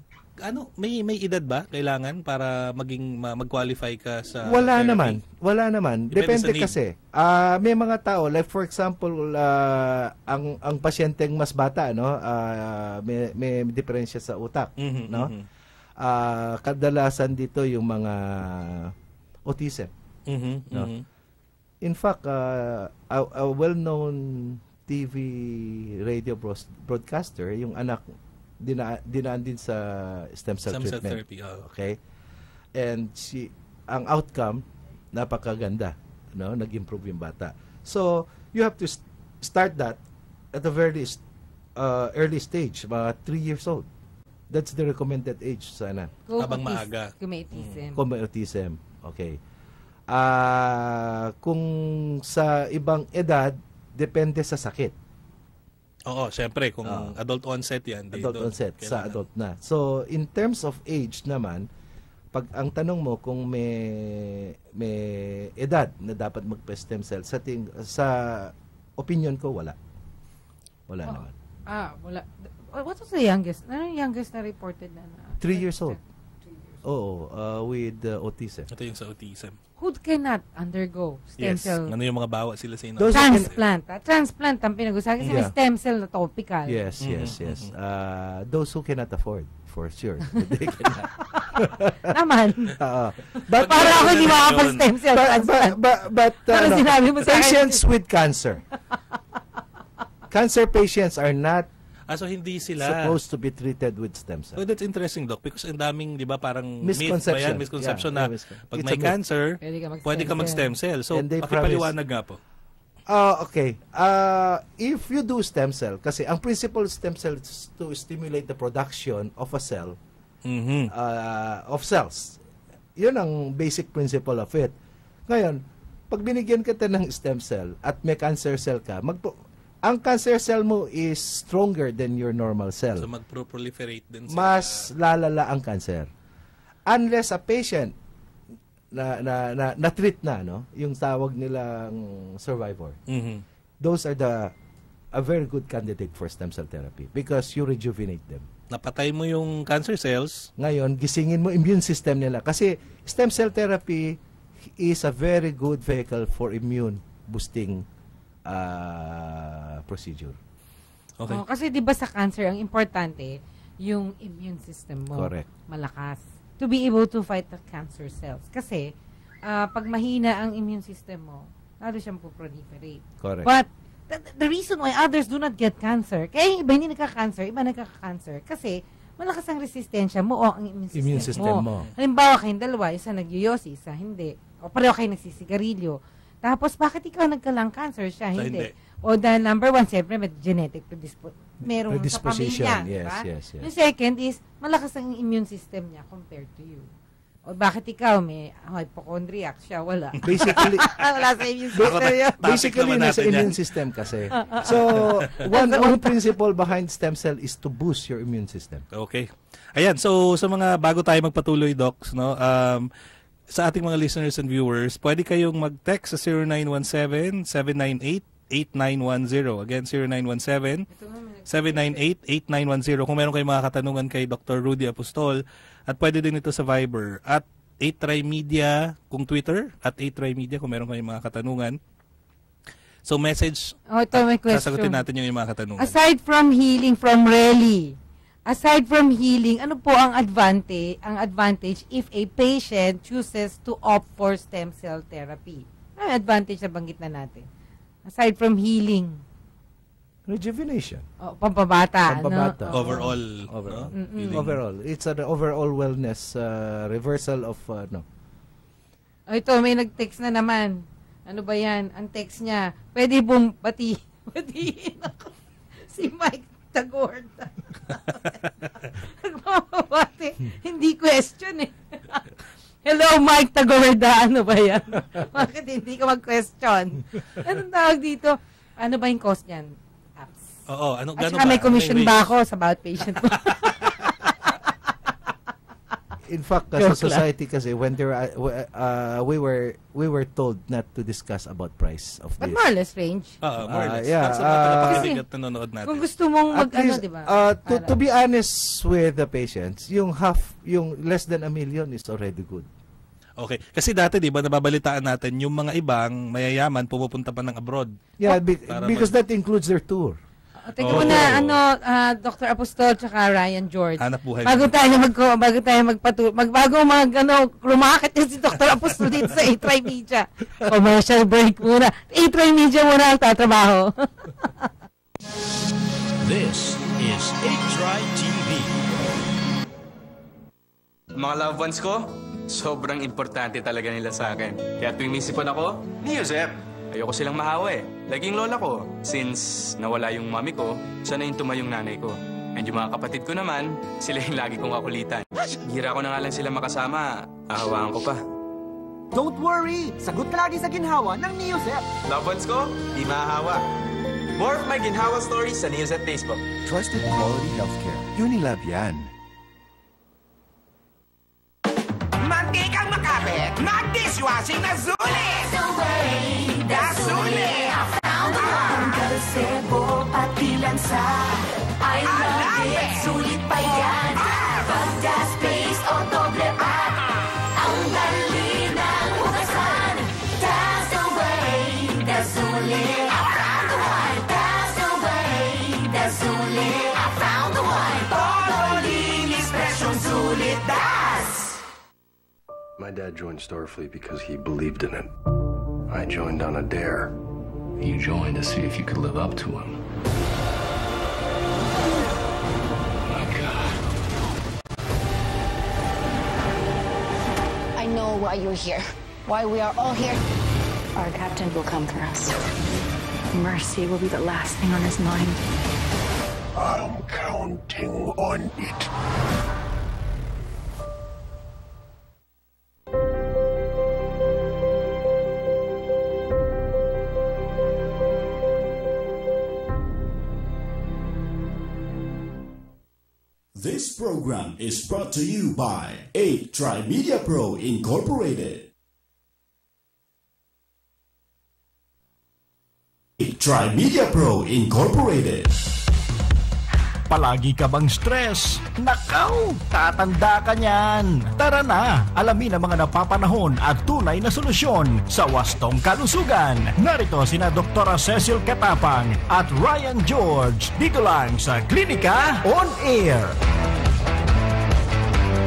may edad ba kailangan para mag-qualify ka sa Wala therapy? naman. Depende kasi. May mga tao, like for example, ang pasyenteng mas bata, no, may diferensya sa utak, no? Kadalasan dito yung mga autism, no? In fact, a well-known TV radio broadcaster, yung anak dinaan din sa stem cell treatment. Therapy. Okay? And ang outcome, napakaganda. No? Nag-improve yung bata. So, you have to start that at a very early stage, mga 3 years old. That's the recommended age sana. Habang maaga. Kung may autism. Kung may autism. Okay. Kung sa ibang edad, depende sa sakit. Oo, syempre, kung adult onset yan. Adult onset, sa adult na. So, in terms of age naman, pag ang tanong mo kung may edad na dapat magpa-stem cell, sa opinion ko, wala. Wala naman. Wala. What was the youngest? Ano yung youngest na reported na? 3 years old. Oo, with autism. Ito yung sa autism. Who cannot undergo stem cell? Ano yung mga bawa sila sa ino? Transplant. Transplant ang pinag-usapan kasi may stem cell na topical. Yes. Those who cannot afford, for sure. They cannot. Naman. But para ako hindi makapag-stem cell transplant. But patients with cancer. Cancer patients are not so hindi sila supposed to be treated with stem cells. So that's interesting, Doc, because ang daming, di ba, parang misconception na pag may cancer, pwede ka mag-stem cell. So, pakipaliwanag nga po. Okay. If you do stem cell, kasi ang principle stem cell is to stimulate the production of a cell, of cells. Yun ang basic principle of it. Ngayon, pag binigyan kita ng stem cell at may cancer cell ka, ang cancer cell mo is stronger than your normal cell. So mag-proliferate din sila. Mas lalala ang cancer. Unless a patient na-treat na, no? Yung tawag nilang survivor. Those are a very good candidate for stem cell therapy because you rejuvenate them. Napatay mo yung cancer cells. Ngayon, gisingin mo immune system nila. Kasi stem cell therapy is a very good vehicle for immune boosting procedure. Okay. Kasi 'di ba sa cancer ang importante yung immune system mo. Correct. Malakas to be able to fight the cancer cells. Kasi pag mahina ang immune system mo, lalo siyang proliferate. Correct. But the reason why others do not get cancer, kaya iba hindi nagka-cancer, iba nagka-cancer kasi malakas ang resistensya mo o ang immune system mo. Halimbawa kayong dalawa, isa nagyoyosi, isa hindi. O pareho kayo nagsisigarilyo. Tapos, bakit ikaw nagka-lung cancer siya? Hindi. O dahil number one, siyempre, may genetic merong sa pamilya. Yes. Yung second is, malakas ang immune system niya compared to you. O bakit ikaw may hypochondriac siya? Wala. Basically, wala sa immune system yun. Basically, nasa immune system kasi. So, one principle behind stem cell is to boost your immune system. Okay. Ayan, so sa mga bago tayo magpatuloy, Docs, no, sa ating mga listeners and viewers, pwede kayong mag-text sa 0917-798-8910. Again, 0917-798-8910. Kung meron kayong mga katanungan kay Dr. Rudy Apostol. At pwede din ito sa Viber. At 8try Media kung Twitter. At 8try Media kung meron kayong mga katanungan. So message, ito may question. sasagutin natin yung mga katanungan. Aside from healing from Relly, aside from healing, ano po ang advantage if a patient chooses to opt for stem cell therapy? Ano advantage na banggit na natin? Aside from healing. Rejuvenation. Pampabata. Pampabata. No? Overall. Overall. No? Overall. It's an overall wellness reversal of Ito, may nag-text na naman. Ano ba yan? Ang text niya, pwede bong batiin ako si Mike Tagorda. Nagmamabati. Hindi question eh. Hello, Mike Tagorda. Ano ba yan? Bakit hindi ka mag-question? Anong tawag dito? Ano ba yung cost niyan? Apps. Oo. At saka may commission ba ako sa bawat patient mo? In fact, as a society kasi when there we were told not to discuss about price of But this. more or less range. More or less. Yeah. Sa mga tagapakinig at nanonood natin. Kung gusto mong di ba? To be honest with the patients, yung less than $1 million is already good. Okay. Kasi dati, di ba, nababalitaan natin yung mga ibang mayayaman pumupunta pa ng abroad. Yeah, because that includes their tour. Teka muna, Dr. Apostol tsaka Ryan George. Hanap buhay. Bago lumakit din si Dr. Apostol dito sa A-Try Media. Commercial break muna. A-Try Media muna ang tatrabaho. This is A-Try TV. Mga loved ones ko, sobrang importante talaga nila sa akin. Kaya tuwing may sipon ako, ni Josep. Ayoko silang mahawa eh. Laging lola ko. Since nawala yung mami ko, siya na yung tumayong nanay ko. And yung mga kapatid ko naman, sila yung lagi kong kakulitan. Hira ko na nga lang sila makasama. Ahawaan ko pa. Don't worry! Sagot ka lagi sa ginhawa ng Neosep. Loved ones ko, di mahahawa. More of my ginhawa stories sa Neosep Facebook. Trusted quality healthcare. Unilab yan. Mantikang makapit, mag-dishwashing na Zuli! Dasuli! Kalsebo, pati lansa. I love it! Sulit pa yan! Pag-gas paste o doble pat. Ang dali ng hugasan. That's the way, Dasuli! I found the one! That's the way, Dasuli! I found the one! Todo linis, presyong sulit, Das! My dad joined Starfleet because he believed in it. I joined on a dare. You joined to see if you could live up to him. My God. I know why you're here. Why we are all here. Our captain will come for us. Mercy will be the last thing on his mind. I'm counting on it. This program is brought to you by A-Try Media Pro Incorporated. A-Try Media Pro Incorporated. Palagi ka bang stress? Nakaw, tatanda ka niyan. Tara na, alamin ang mga napapanahon at tunay na solusyon sa wastong kalusugan. Narito sina Dr. Cecil Katapang at Ryan George dito lang sa Klinika On Air.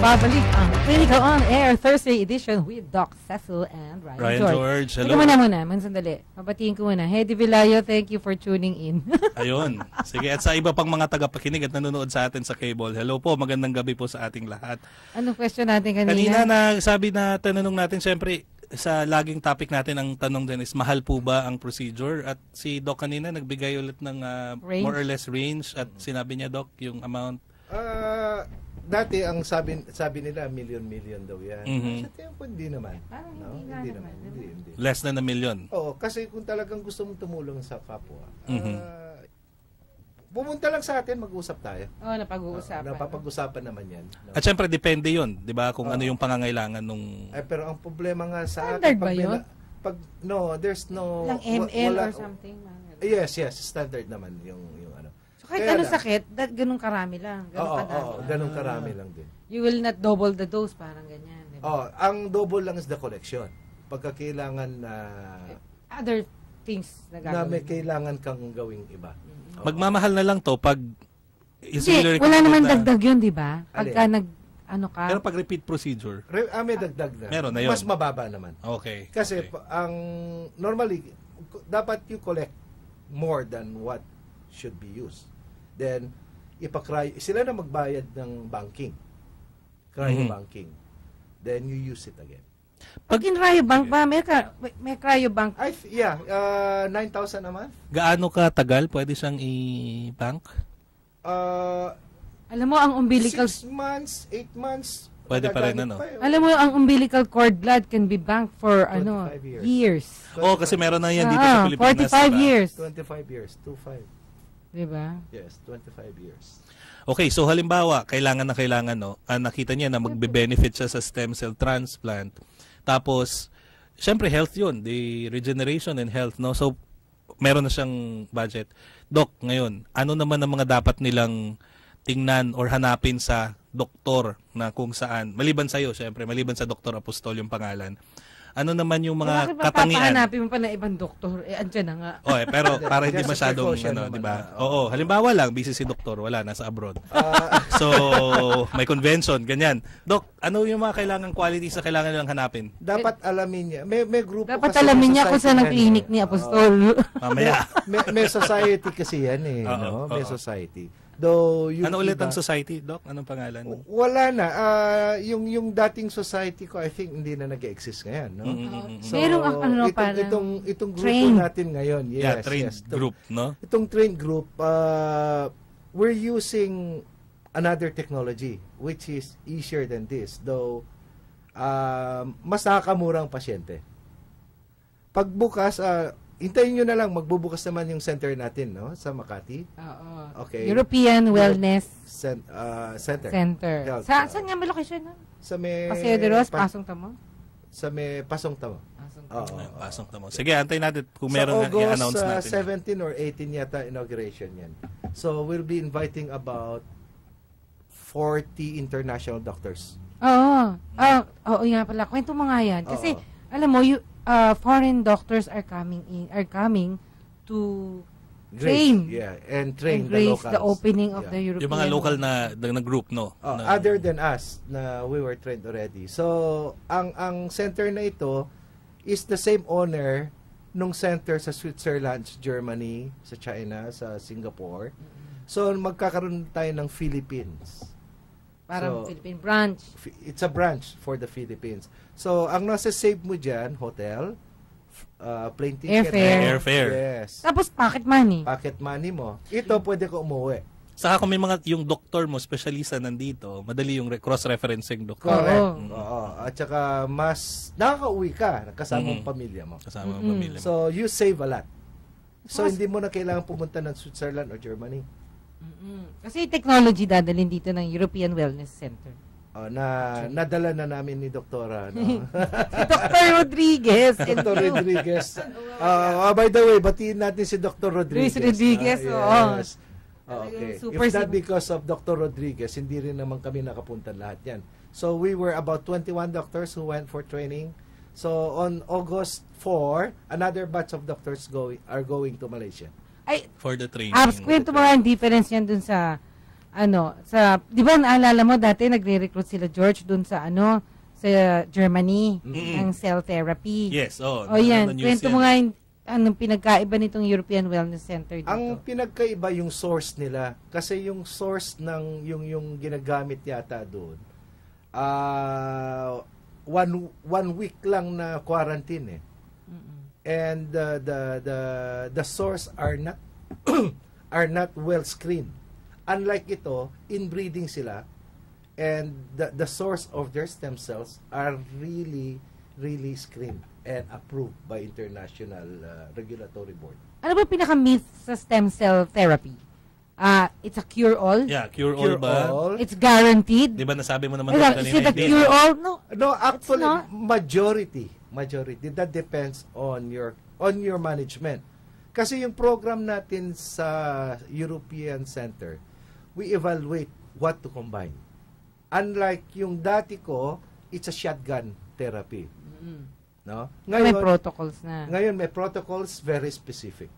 Babalik ang Clinical On Air Thursday edition with Doc Cecil and Ryan George. Hello. Teka muna, sandali. Mabatiin ko muna. Hedy Villayo, thank you for tuning in. Ayun. Sige, at sa iba pang mga tagapakinig at nanonood sa atin sa cable, hello po, magandang gabi po sa ating lahat. Anong question natin kanina? Kanina na sabi na tanong natin, syempre, sa laging topic natin, ang tanong din is, mahal po ba ang procedure? At si Doc kanina nagbigay ulit ng more or less range at sinabi niya, Doc, yung amount. Dati ang sabi nila million daw yan. Mm-hmm. Sa tempo hindi naman. Parang hindi naman. Less than $1 million. Oo, kasi kung talagang gusto mong tumulong sa kapwa, pumunta lang sa atin, mag-usap tayo. Oo, napag-uusapan. Napapag-usapan naman yan. No? At syempre, depende yun, di ba? Kung ano yung pangangailangan nung... pero ang problema nga sa standard atin... ba yun? There's no... Lang ML or something? Yes, standard naman yung ano. So kahit anong sakit, ganun karami lang. Ganun karami lang din. You will not double the dose, parang ganyan. Diba? Ang double lang is the collection. Pagka kailangan other things na na may gagawin. kailangan kang gawing iba. Magmamahal na lang to pag Hindi, wala naman dagdag yun, di ba? Pagka ano ka. Pero pag repeat procedure. May dagdag na. Meron na yun. Mas mababa naman. Okay. Kasi ang normally dapat you collect more than what should be used. Then sila na magbayad ng banking. Cryobanking. Then you use it again. Pag in cryobank ba, may cryobank? 9,000 a month. Gaano ka tagal pwede siyang i-bank? Alam mo, ang umbilical... 6 months, 8 months. Pwede pa rin, ano? Alam mo, ang umbilical cord blood can be banked for, years. Oh, kasi meron na yan dito sa Pilipinas. 45 years. 25 years. 25. Diba? Yes, 25 years. Okay, so halimbawa, kailangan, no? Nakita niya na magbe-benefit siya sa stem cell transplant. Tapos, syempre, health yun. The regeneration and health, no? So, meron na siyang budget. Doc, ngayon, ano naman ang mga dapat nilang tingnan or hanapin sa doktor na kung saan, maliban sa'yo, syempre, maliban sa Dr. Apostol yung pangalan, ano naman yung mga katangian? Bakit papahanapin mo pa na ibang doktor? Andyan na nga. Pero para hindi masyadong, di ba? Oo, halimbawa lang, busy si doktor, wala, nasa abroad. So, may convention, ganyan. Doc, ano yung mga kailangan qualities na kailangan nilang hanapin? Dapat alamin niya. May grupo dapat alamin niya kung saan ang clinic ni Apostol. Mamaya. may society kasi yan eh. No? May society. Though, ano ulit ang society, Doc? Anong pangalan? Wala na. Yung dating society ko, I think, hindi na nag-exist ngayon. No? So, merong itong grupo natin ngayon. Yes, trained group, no? Itong trained group, we're using another technology, which is easier than this. Though, mas nakakamura ang pasyente. Pagbukas, hintayin nyo na lang, magbubukas naman yung center natin, no? Sa Makati. Oo. Okay. European Wellness Center. Saan nga may location na? Sa may... Paseo de Los, Pasong Tamo? Sa may Pasong Tamo. Pasong Tamo. Sige, antayin natin kung meron i-announce natin. Sa August 17 or 18 yata inauguration yan. So, we'll be inviting about 40 international doctors. Oo. Oo, yan pala. Kwento mo nga yan. Kasi, alam mo, foreign doctors are coming to train. And train the locals. The opening of the European. Yung mga local na group, no? Other than us, na we were trained already. So, ang center na ito is the same owner nung center sa Switzerland, Germany, sa China, sa Singapore. So, magkakaroon tayo ng Philippines. Parang Philippine branch. It's a branch for the Philippines. So, ang nasa save mo dyan, hotel, plane ticket. Airfare. Yes. Tapos pocket money. Pocket money mo. Ito, pwede ko umuwi. Saka kung may yung doktor mo, specialista nandito, madali yung cross-referencing doktor. Correct. At saka, mas nakaka-uwi ka, kasama ang pamilya mo. Kasama ang pamilya mo. So, you save a lot. So, hindi mo na kailangan pumunta ng Switzerland or Germany. Kasi technology dadalhin dito ng European Wellness Center. Nadala na namin ni Doktora. No? Si Dr. Rodriguez. Dr. Rodriguez. By the way, batiin natin si Dr. Rodriguez. Luis Rodriguez, yes. Okay. If not because of Dr. Rodriguez, hindi rin naman kami nakapunta lahat yan. So, we were about 21 doctors who went for training. So, on August 4, another batch of doctors are going to Malaysia. For the training. Kwento mo nga ang difference yan dun sa di ba naalala mo dati nagre-recruit sila George dun sa sa Germany ng cell therapy. Yes, yan. Kwento mo nga anong pinagkaiba nitong European Wellness Center dito. Ang pinagkaiba yung source nila kasi yung source ng yung ginagamit yata doon one week lang na quarantine eh. And the source are not are not well screened. Unlike ito, inbreeding sila, and the source of their stem cells are really screened and approved by international regulatory board. Ano ba pinaka-myth sa stem cell therapy? It's a cure-all? Yeah, cure-all ba? It's guaranteed? Di ba nasabi mo naman is it a cure-all? No, actually, majority. That depends on your management. Kasi yung program natin sa European Center, we evaluate what to combine. Unlike yung dati ko, it's a shotgun therapy. No? May protocols na. Ngayon, may protocols very specific.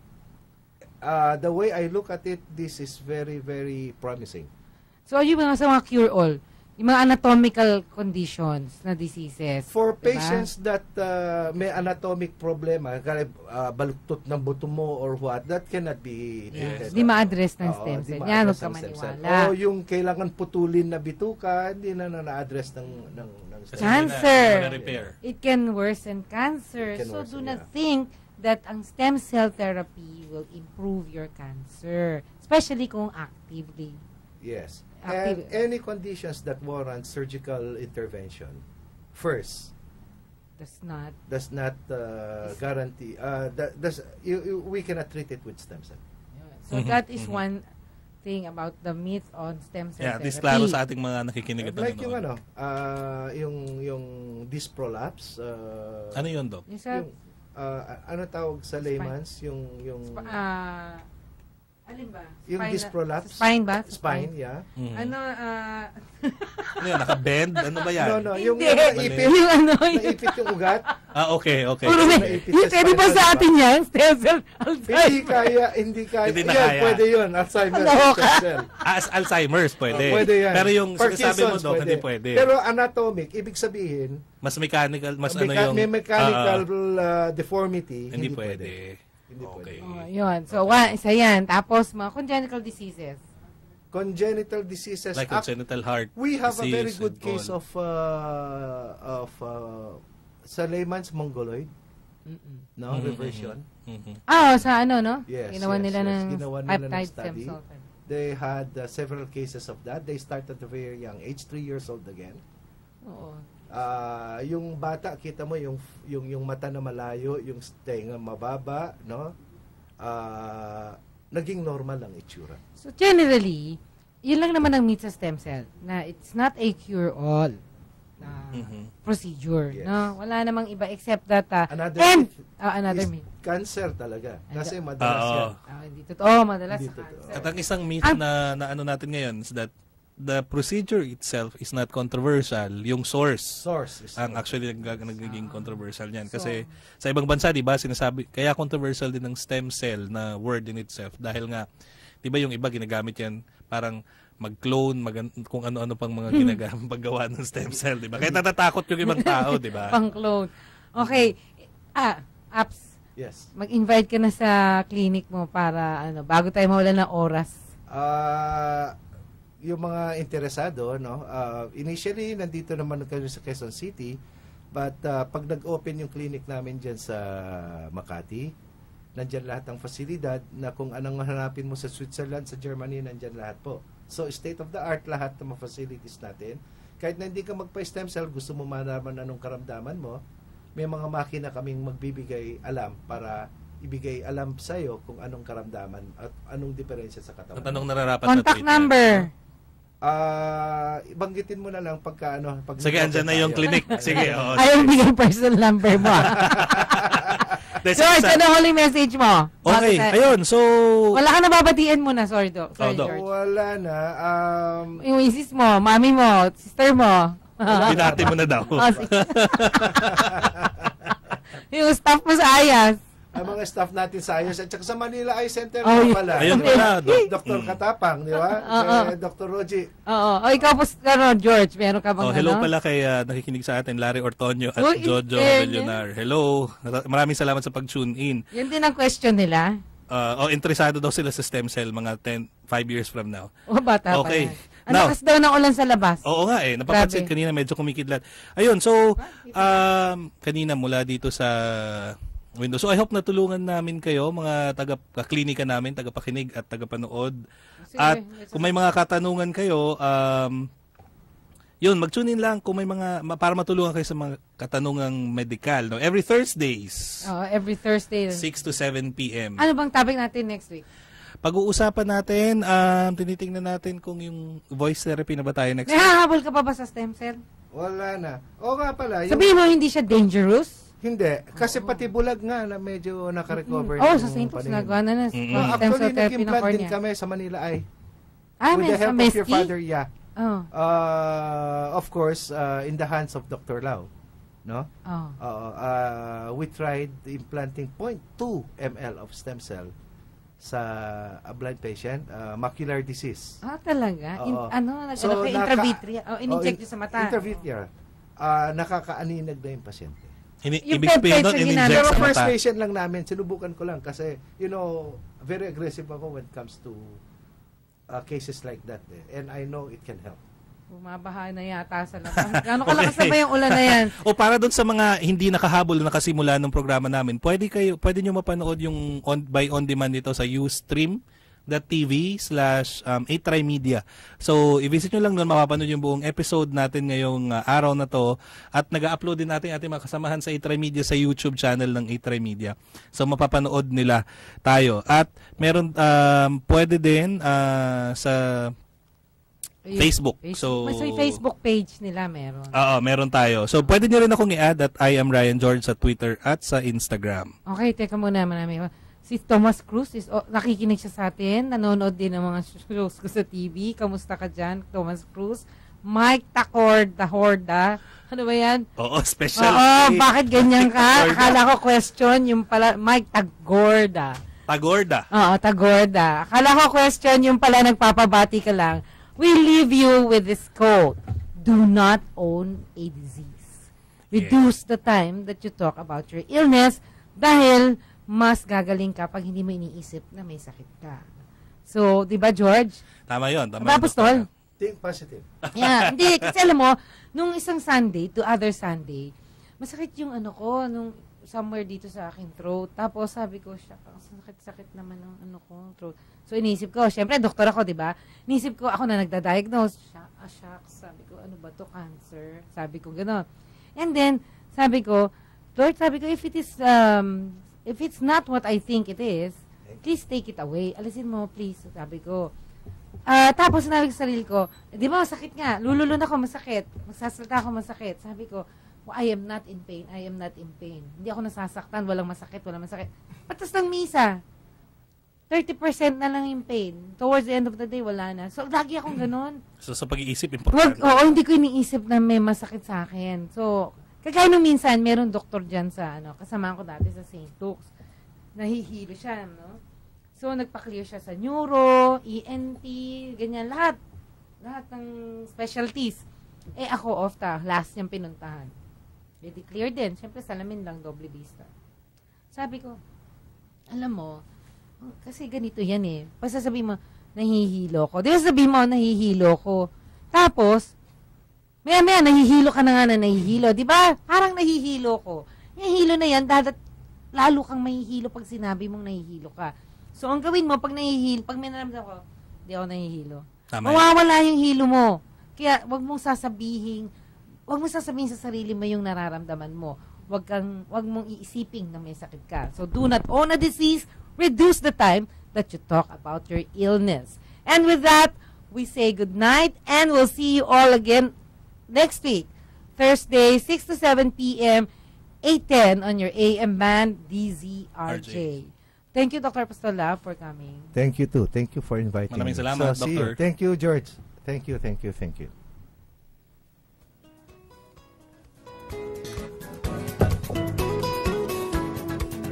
The way I look at it, this is very, very promising. So, yung mga sa mga cure-all, yung mga anatomical conditions na diseases. For diba? patients that may anatomic problema, baluktot ng buto mo or what, that cannot be treated. Hindi ma-address ng stem cell. Yan, huwag ka maniwala. O yung kailangan putulin na bituka, hindi na na-address ng stem cell. Cancer. It can worsen cancer. So, do not think that ang stem cell therapy will improve your cancer. Especially kung actively. Yes. And any conditions that warrant surgical intervention, first, does not guarantee. We cannot treat it with stem cell. So that is one thing about the myth on stem cell therapy. This klaro sa ating mga nakikinig at like yung disc prolapse. Ano yun, Doc? Ano tawag sa layman's? Alin ba? Yung disc prolapse? Spine ba? Spine, yeah. Ano, ano yun? Naka-bend? Ano ba yan? No. Yung naipit. Naipit yung ugat. Okay. Pwede pa sa atin yan? Stem cell Alzheimer. Hindi kaya. Hindi na kaya. Pwede yun. Alzheimer's stem cell. Alzheimer's, pwede. Pwede yan. Pero yung sinasabi mo, Doc, hindi pwede. Pero anatomic, ibig sabihin, mas mechanical, may mechanical deformity. Hindi pwede. Okay. Yun. So, isa yan. Tapos, mga congenital diseases. Congenital diseases. Like congenital heart we have disease, a very good case of sa layman's mongoloid. No? Reversion. Sa ano, no? Yes. Ginawa nila ng peptide stem study. cell. They had several cases of that. They started at a very young age, 3 years old again. Oo. Yung bata, kita mo yung mata na malayo, yung tenga mababa, no? Naging normal ang itsura. So generally, yun lang naman ang myth sa stem cell, na it's not a cure-all procedure, no? Wala namang iba except that another myth. Cancer talaga. Kasi madalas yan. Hindi totoo, madalas sa cancer. At ang isang myth na ano natin ngayon is that the procedure itself is not controversial. Yung source ang actually nagiging controversial niyan. Kasi sa ibang bansa, di ba, sinasabi, kaya controversial din ng stem cell na word in itself. Dahil nga, di ba yung iba ginagamit yan, parang mag-clone, kung ano-ano pang mga ginagamit paggawa ng stem cell, di ba? Kaya natatakot yung ibang tao, di ba? Pang-clone. Okay. Apps. Yes. Mag-invite ka na sa clinic mo para, bago tayo mawala ng oras. Yung mga interesado, no? Initially, nandito naman kami sa Quezon City, but pag nag-open yung clinic namin dyan sa Makati, nandyan lahat ng fasilidad na kung anong hanapin mo sa Switzerland, sa Germany, nandyan lahat po. So, state-of-the-art lahat ng mga facilities natin. Kahit na hindi ka magpa-stem cell, gusto mo malaman anong karamdaman mo, may mga makina kaming magbibigay alam para ibigay alam sa iyo kung anong karamdaman at anong diferensya sa katawan. At anong nararapat na treatment. Contact number. Banggitin mo na lang pagka pag sige, andyan na yung clinic. Sige, ayaw bigyan personal number mo. George, ano huling message mo? Okay, ayun, so wala ka nababatiin muna, sorry, Doc. George. Wala na. Yung misis mo, mami mo, sister mo. Binati mo na daw. Yung staff mo sa Ayas. Ang mga staff natin sa Ayos at saka sa Manila Eye Center pala. Ayun pala. Dr. Katapang, di ba? Dr. Roji. Ikaw po, George, meron ka bang hello pala kay nakikinig sa atin, Larry Ortonio at Jojo Bellonar. Hello. Maraming salamat sa pag-tune in. Yan din ang question nila. Interesado daw sila sa stem cell mga 5 years from now. Bata pa yan. Ang lakas daw ng ulan sa labas. Oo nga napapansin kanina, medyo kumikidlat. Ayun, so, kanina mula dito sa window. So I hope natulungan namin kayo, mga taga-klinika namin, taga-pakinig at taga-panood. At kung may mga katanungan kayo, yun, mag-tune in lang kung may mga, para matulungan kayo sa mga katanungang medical. No? Every Thursdays. Every Thursday. 6 to 7 p.m. Ano bang topic natin next week? Pag-uusapan natin, tinitingnan natin kung yung voice therapy na ba tayo next week. Nahahabol ka pa ba sa stem cell? Wala na. O nga pala. Sabihin mo, hindi siya dangerous? Hindi. Kasi pati bulag nga na medyo naka-recover. Sa St. Luke's nagawa na actually, nag-implant din kami sa Manila Eye. With the help of your father, yeah. Of course, in the hands of Dr. Lau. no? We tried implanting 0.2 ml of stem cell sa a blind patient, macular disease. Talaga? Intravitreal? In-inject nyo sa mata? Intravitreal. Nakakaaninag na yung pasyente. Ibig sabihin doon, in-inject sa mata. First patient lang namin, sinubukan ko lang kasi, very aggressive ako when it comes to cases like that. And I know it can help. Bumabaha na yata sa labas. Gano'ng kalakas na ba yung ulan na yan? O para doon sa mga hindi nakahabol na nakasimula ng programa namin, pwede nyo mapanood yung on demand nito sa ustream.tv/A-Try Media. So, i-visit nyo lang doon, mapapanood yung buong episode natin ngayong araw na to. At nag-upload din natin ating mga kasamahan sa A-Try Media sa YouTube channel ng A-Try Media. So, mapapanood nila tayo. At meron, pwede din sa Facebook. So, may Facebook page nila meron. Meron tayo. So, pwede nyo rin akong i-add at I am Ryan George sa Twitter at sa Instagram. Okay, teka muna. Si Thomas Cruz, nakikinig siya sa atin. Nanonood din ng mga shows ko sa TV. Kamusta ka dyan, Thomas Cruz? Mike Tahorda. Ano ba yan? Oo, special. Bakit ganyan ka? Akala ko question, yung pala, Mike Tagorda. Tagorda? Oo, Tagorda. Akala ko question, yung pala nagpapabati ka lang. We leave you with this quote. Do not own a disease. Reduce the time that you talk about your illness dahil mas gagaling ka pag hindi mo iniisip na may sakit ka. So, di ba, George? Tama yun. Apostol? Think positive. Yeah, hindi. Kasi alam mo, nung isang Sunday to other Sunday, masakit yung nung somewhere dito sa aking throat. Tapos sabi ko, sakit naman ng throat. So, iniisip ko, syempre, doktor ako, di ba? Iniisip ko, ako na nagda-diagnose. Shucks. Sabi ko, ano ba to? Cancer. Sabi ko, gano'n. And then, sabi ko, Lord, if it's not what I think it is, please take it away. Alisin mo, please. Sabi ko. Tapos, sinabi ko sa sarili ko, di ba, masakit nga. Lululun ako, masakit. Magsasalta ako, masakit. Sabi ko, I am not in pain. I am not in pain. Hindi ako nasasaktan. Walang masakit. Patas ng misa. 30% na lang yung pain. Towards the end of the day, wala na. So, lagi akong ganun. So, sa pag-iisip, important. Hindi ko iniisip na may masakit sa akin. So, kagaya nung minsan, meron doktor dyan sa, kasama ko dati sa St. Luke's. Nahihilo siya, no? So, nagpa-clear siya sa neuro, ENT, ganyan, lahat. Lahat ng specialties. Ako, last niyang pinuntahan. Ready clear din. Siyempre, salamin lang, doble vista. Sabi ko, alam mo, kasi ganito yan Pag sasabihin mo, nahihilo ko. Di ba sabihin mo, nahihilo ko. Tapos, maya-maya, nahihilo ka na nga na nahihilo. Di ba? Parang nahihilo ko. Nahihilo na yan, lalo kang mahihilo pag sinabi mong nahihilo ka. So, ang gawin mo, pag nahihilo, pag may naramdaman ko, di ako nahihilo. Mawawala yung hilo mo. Kaya, wag mong sasabihin sa sarili mo yung nararamdaman mo. Wag mong iisiping na may sakit ka. So, do not own a disease. Reduce the time that you talk about your illness. And with that, we say good night and we'll see you all again next week. Thursday, 6 to 7 p.m., 8:10 on your AM band, DZRJ. Thank you, Dr. Pastola, for coming. Thank you too. Thank you for inviting me. Maraming So, salamat, Doctor. Thank you, George. Thank you.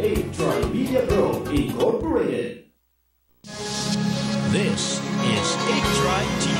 A-Try Media Group Incorporated. This is A-Try TV.